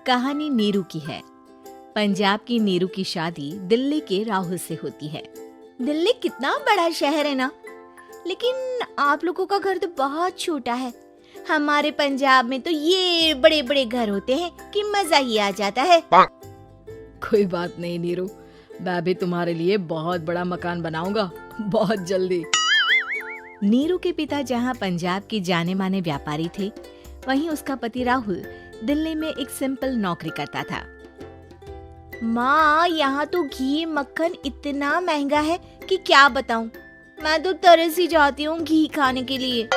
कहानी नीरू की है। पंजाब की नीरू की शादी दिल्ली के राहुल से होती है। दिल्ली कितना बड़ा शहर है ना, लेकिन आप लोगों का घर तो बहुत छोटा है। हमारे पंजाब में तो ये बड़े बड़े घर होते हैं कि मजा ही आ जाता है। कोई बात नहीं नीरू, मैं भी तुम्हारे लिए बहुत बड़ा मकान बनाऊंगा बहुत जल्दी। नीरू के पिता जहाँ पंजाब के जाने माने व्यापारी थे, वहीं उसका पति राहुल दिल्ली में एक सिंपल नौकरी करता था। माँ, यहाँ तो घी मक्खन इतना महंगा है कि क्या बताऊँ। मैं तो तरस ही जाती हूँ घी खाने के लिए।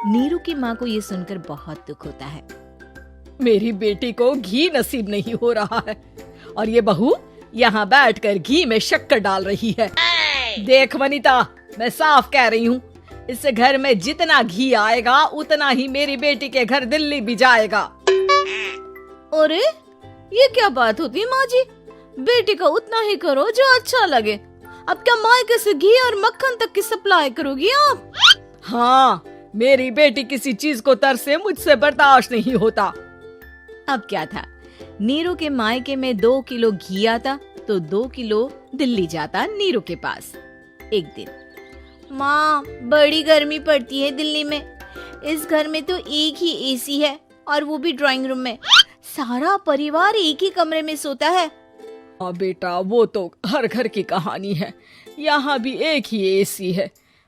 नीरू की माँ को ये सुनकर बहुत दुख होता है। मेरी बेटी को घी नसीब नहीं हो रहा है और ये बहू यहाँ बैठकर घी में शक्कर डाल रही है। देख वनिता, मैं साफ कह रही हूँ, इस घर में जितना घी आएगा उतना ही मेरी बेटी के घर दिल्ली भी जाएगा। अरे ये क्या बात होती है माँ जी? बेटी का उतना ही करो जो अच्छा लगे। अब क्या मायके से घी और मक्खन तक की सप्लाई करोगी आप? हाँ, मेरी बेटी किसी चीज को तरसे मुझसे बर्दाश्त नहीं होता। अब क्या था, नीरू के मायके में 2 किलो घी आता तो 2 किलो दिल्ली जाता नीरू के पास। एक दिन, माँ बड़ी गर्मी पड़ती है दिल्ली में। इस घर में तो एक ही एसी है और वो भी ड्राइंग रूम में। सारा परिवार एक ही कमरे में सोता है। हाँ बेटा, वो तो हर घर की कहानी है। यहाँ भी एक ही एसी है।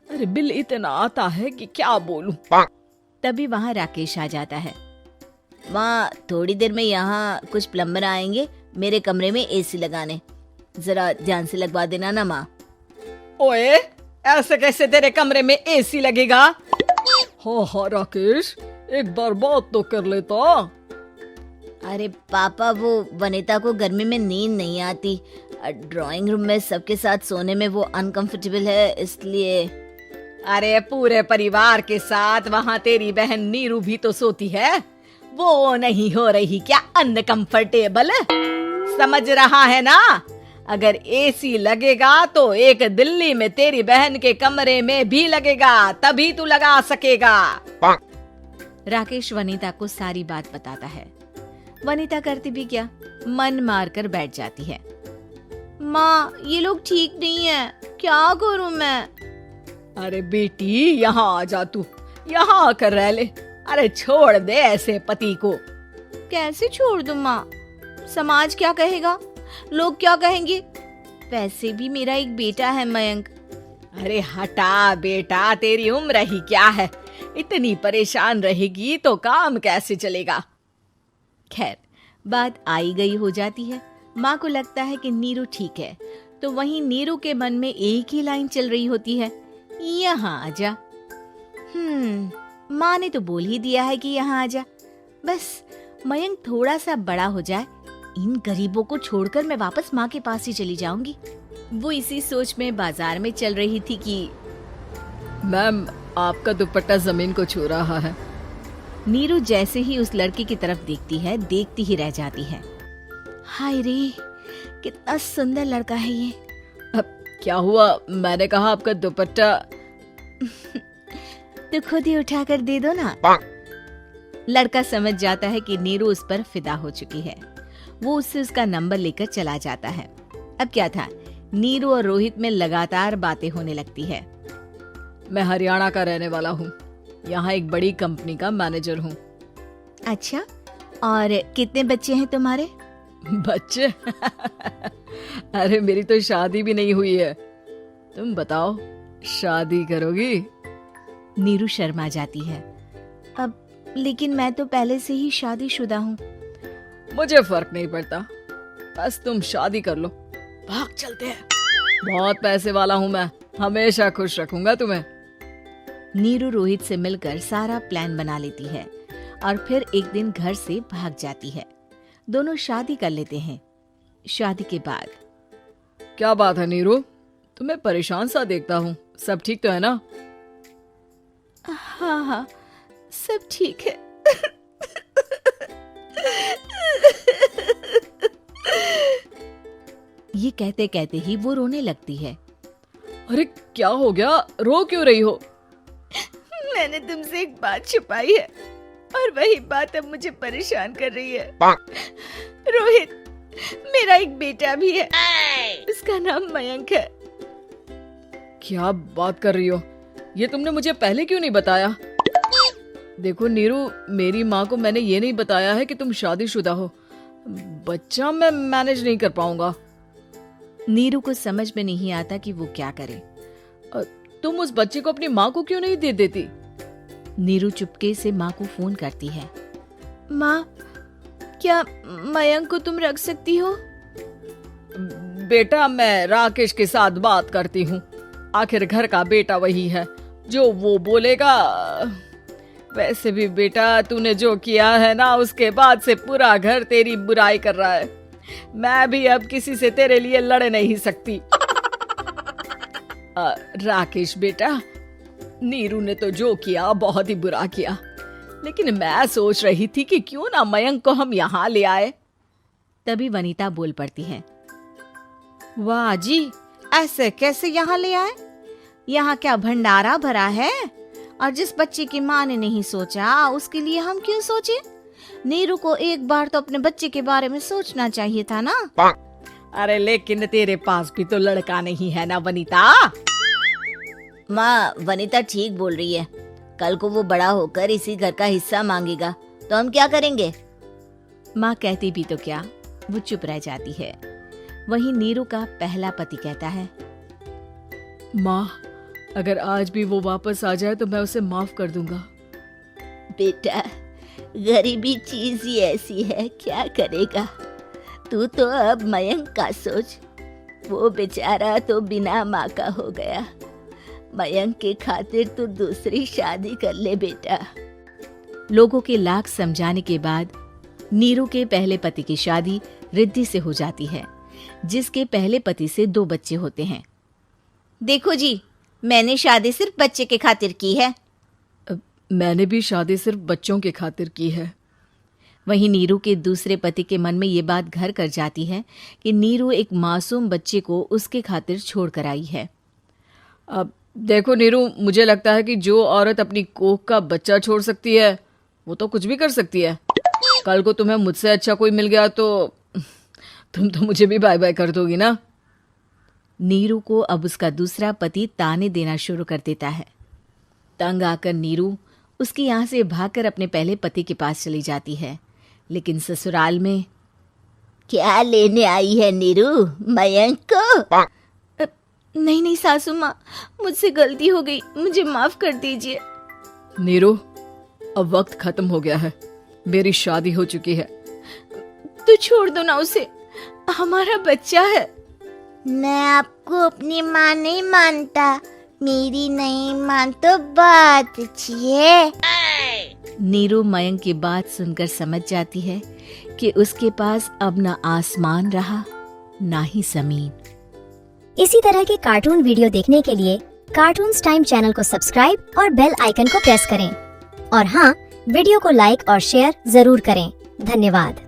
अरे बिल इतना आता है कि क्या बोलूं। तभी वहाँ राकेश आ जाता है। माँ, थोड़ी देर में यहाँ कुछ प्लम्बर आएंगे मेरे कमरे में एसी लगाने। जरा ध्यान से लगवा देना ना माँ। ओए, ऐसे कैसे तेरे कमरे में एसी लगेगा? हाँ राकेश, एक बार बात तो कर लेता। अरे पापा, वो वनिता को गर्मी में नींद नहीं आती। ड्राइंग रूम में सबके साथ सोने में वो अनकंफर्टेबल है, इसलिए। अरे पूरे परिवार के साथ वहाँ तेरी बहन नीरू भी तो सोती है। वो नहीं हो रही क्या अनकंफर्टेबल? समझ रहा है ना? अगर एसी लगेगा तो एक दिल्ली में तेरी बहन के कमरे में भी लगेगा, तभी तू लगा सकेगा। राकेश वनिता को सारी बात बताता है। वनिता करती भी क्या, मन मार कर बैठ जाती है। माँ, ये लोग ठीक नहीं है, क्या करूँ मैं? अरे बेटी, यहाँ आ जा, तू यहाँ आकर रह ले। अरे छोड़ दे ऐसे पति को। कैसे छोड़ दूँ माँ? समाज क्या कहेगा, लोग क्या कहेंगे? वैसे भी मेरा एक बेटा है मयंक। अरे हटा बेटा, तेरी उम्र ही क्या है? इतनी परेशान रहेगी तो काम कैसे चलेगा? खैर, बात आई गई हो जाती है। माँ को लगता है कि नीरू ठीक है, तो वहीं नीरू के मन में एक ही लाइन चल रही होती है, यहाँ आजा। माँ ने तो बोल ही दिया है कि यहाँ आजा। बस मयंक थोड़ा सा बड़ा हो जाए, इन गरीबों को छोड़कर मैं वापस माँ के पास ही चली जाऊंगी। वो इसी सोच में बाजार में चल रही थी कि मैम, आपका दुपट्टा जमीन को छू रहा है। नीरू जैसे ही उस लड़की की तरफ देखती है, देखती ही रह जाती है। हाय रे, कितना सुंदर लड़का है ये। अब क्या हुआ? मैंने कहा आपका दुपट्टा। तो खुद ही उठाकर दे दो ना। लड़का समझ जाता है कि नीरू उस पर फिदा हो चुकी है। वो उससे उसका नंबर लेकर चला जाता है। अब क्या था, नीरू और रोहित में लगातार बातें होने लगती है। मैं हरियाणा का रहने वाला हूँ, यहाँ एक बड़ी कंपनी का मैनेजर हूँ। अच्छा, और कितने बच्चे हैं तुम्हारे? बच्चे? अरे मेरी तो शादी भी नहीं हुई है। तुम बताओ, शादी करोगी? नीरू शर्मा जाती है। अब लेकिन मैं तो पहले से ही शादीशुदा हूँ। मुझे फर्क नहीं पड़ता, बस तुम शादी कर लो। भाग चलते हैं, बहुत पैसे वाला हूँ मैं, हमेशा खुश रखूंगा तुम्हें। नीरू रोहित से मिलकर सारा प्लान बना लेती है और फिर एक दिन घर से भाग जाती है। दोनों शादी कर लेते हैं। शादी के बाद, क्या बात है नीरू, तुम्हें परेशान सा देखता हूँ, सब ठीक तो है ना? हाँ, सब ठीक है। ये कहते कहते ही वो रोने लगती है। अरे क्या हो गया, रो क्यों रही हो? मैंने तुमसे एक बात छुपाई है और और वही बात अब मुझे परेशान कर रही है। रोहित, मेरा एक बेटा भी है, उसका नाम मयंक है। क्या बात कर रही हो? ये तुमने मुझे पहले क्यों नहीं बताया? देखो नीरू, मेरी माँ को मैंने ये नहीं बताया है कि तुम शादीशुदा हो। बच्चा मैं मैनेज नहीं कर पाऊंगा। नीरू को समझ में नहीं आता कि वो क्या करे। तुम उस बच्चे को अपनी माँ को क्यों नहीं दे देती? नीरू चुपके से माँ को फोन करती है। माँ, क्या मयंक को तुम रख सकती हो? बेटा, मैं राकेश के साथ बात करती हूँ। आखिर घर का बेटा वही है, जो वो बोलेगा। वैसे भी बेटा, तूने जो किया है ना, उसके बाद से पूरा घर तेरी बुराई कर रहा है। मैं भी अब किसी से तेरे लिए लड़ नहीं सकती। राकेश बेटा, नीरू ने तो जो किया बहुत ही बुरा किया, लेकिन मैं सोच रही थी कि क्यों ना मयंक को हम यहाँ ले आए। तभी वनीता बोल पड़ती है। वाह जी, ऐसे कैसे यहाँ ले आए? यहाँ क्या भंडारा भरा है? और जिस बच्चे की माँ ने नहीं सोचा, उसके लिए हम क्यों सोचे? नीरू को एक बार तो अपने बच्चे के बारे में सोचना चाहिए था ना। अरे लेकिन तेरे पास भी तो लड़का नहीं है ना वनीता। माँ, वनीता ठीक बोल रही है। कल को वो बड़ा होकर इसी घर का हिस्सा मांगेगा तो हम क्या करेंगे? माँ कहती भी तो क्या, वो चुप रह जाती है। वहीं नीरू का पहला पति कहता है। माँ, अगर आज भी वो वापस आ जाए तो मैं उसे माफ कर दूंगा। बेटा, गरीबी चीज ही ऐसी है, क्या करेगा? तू तो अब मयंक का सोच। वो बेचारा तो बिना माँ का हो गया। मयंक के खातिर तू दूसरी शादी कर ले बेटा। लोगों के लाख समझाने के बाद नीरू के पहले पति की शादी रिद्धि से हो जाती है, जिसके पहले पति से 2 बच्चे होते हैं। देखो जी, मैंने शादी सिर्फ बच्चे के खातिर की है। मैंने भी शादी सिर्फ बच्चों के खातिर की है। वहीं नीरू के दूसरे पति के मन में ये बात घर कर जाती है कि नीरू एक मासूम बच्चे को उसके खातिर छोड़ कर आई है। अब देखो नीरू, मुझे लगता है कि जो औरत अपनी कोख का बच्चा छोड़ सकती है, वो तो कुछ भी कर सकती है। कल को तुम्हें मुझसे अच्छा कोई मिल गया तो तुम तो मुझे भी बाय बाय कर दोगी ना। नीरू को अब उसका दूसरा पति ताने देना शुरू कर देता है। तंग आकर नीरू उसके यहाँ से भागकर अपने पहले पति के पास चली जाती है, लेकिन ससुराल में क्या लेने आई है नीरू, मयंक को? नहीं सासू माँ, मुझसे गलती हो गई, मुझे माफ कर दीजिए। नीरू, अब वक्त खत्म हो गया है, मेरी शादी हो चुकी है। तो छोड़ दो ना उसे, हमारा बच्चा है। मैं आपको अपनी माँ नहीं मानता, मेरी नहीं मान तो बात अच्छी है। नीरू मयंक की बात सुनकर समझ जाती है कि उसके पास अब ना आसमान रहा ना ही जमीन। इसी तरह के कार्टून वीडियो देखने के लिए कार्टून्स टाइम चैनल को सब्सक्राइब और बेल आइकन को प्रेस करें। और हाँ, वीडियो को लाइक और शेयर जरूर करें। धन्यवाद।